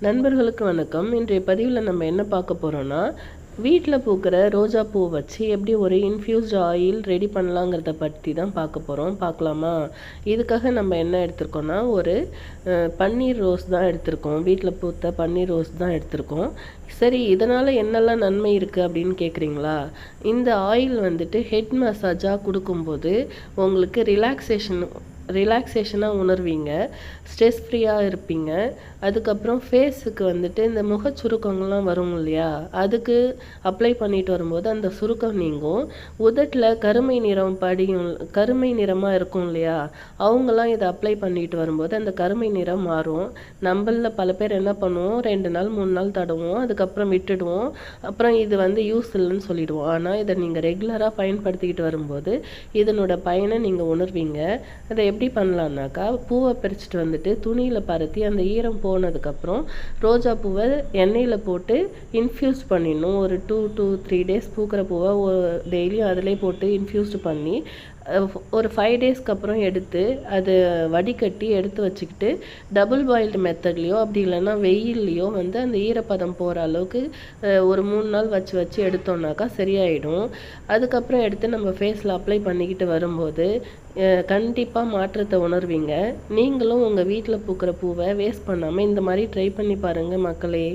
நண்பர்களுக்கு வணக்கம். இன்றைய பதிவில் நம்ம என்ன பார்க்க போகிறோன்னா, வீட்டில் பூக்கிற ரோஜா பூ வச்சு எப்படி ஒரு இன்ஃப்யூஸ்ட் ஆயில் ரெடி பண்ணலாங்கிறத பற்றி தான் பார்க்க போகிறோம். பார்க்கலாமா? இதுக்காக நம்ம என்ன எடுத்திருக்கோன்னா, ஒரு பன்னீர் ரோஸ் தான் எடுத்திருக்கோம். வீட்டில் பூத்த பன்னீர் ரோஸ் தான் எடுத்திருக்கோம். சரி, இதனால் என்னெல்லாம் நன்மை இருக்குது அப்படின்னு கேட்குறீங்களா? இந்த ஆயில் வந்துட்டு ஹெட் மசாஜாக கொடுக்கும்போது உங்களுக்கு ரிலாக்ஸேஷனாக உணர்வீங்க, ஸ்ட்ரெஸ் ஃப்ரீயாக இருப்பீங்க. அதுக்கப்புறம் ஃபேஸுக்கு வந்துட்டு இந்த முகச்சுருக்கங்கள்லாம் வரும் இல்லையா, அதுக்கு அப்ளை பண்ணிட்டு வரும்போது அந்த சுருக்கம் நீங்கும். உதட்டில் கருமை நிறமாக இருக்கும் இல்லையா, அவங்களாம் இதை அப்ளை பண்ணிட்டு வரும்போது அந்த கருமை நிறம் மாறும். நம்மளில் பல பேர் என்ன பண்ணுவோம், 2 நாள் 3 நாள் தடவுவோம், அதுக்கப்புறம் விட்டுடுவோம். அப்புறம் இது யூஸ் இல்லைன்னு சொல்லிடுவோம். ஆனால் இதை நீங்கள் ரெகுலராக பயன்படுத்திக்கிட்டு வரும்போது இதனோட பயனை நீங்கள் உணர்வீங்க. அதை எப்படி பண்ணலான்னாக்கா, பூவை பறிச்சுட்டு வந்துட்டு துணியில் பருத்தி அந்த ஈரம் போனதுக்கப்புறம் ரோஜா பூவை எண்ணெயில் போட்டு இன்ஃப்யூஸ் பண்ணிடணும். ஒரு 2 to 3 டேஸ் பூக்கிற பூவை டெய்லியும் அதிலே போட்டு இன்ஃப்யூஸ்டு பண்ணி ஒரு 5 டேஸ்க்கு அப்புறம் எடுத்து அதை வடிகட்டி எடுத்து வச்சுக்கிட்டு டபுள் பாயில்டு மெத்தட்லேயோ அப்படி இல்லைன்னா வெயில்லையோ அந்த ஈரப்பதம் போகிற அளவுக்கு ஒரு 3 நாள் வச்சு எடுத்தோம்னாக்கா சரியாயிடும். அதுக்கப்புறம் எடுத்து நம்ம ஃபேஸில் அப்ளை பண்ணிக்கிட்டு வரும்போது கண்டிப்பாக மாற்றத்தை உணர்வீங்க. நீங்களும் உங்கள் வீட்டில் பூக்கிற பூவை வேஸ்ட் பண்ணாமல் இந்த மாதிரி ட்ரை பண்ணி பாருங்கள் மக்களே.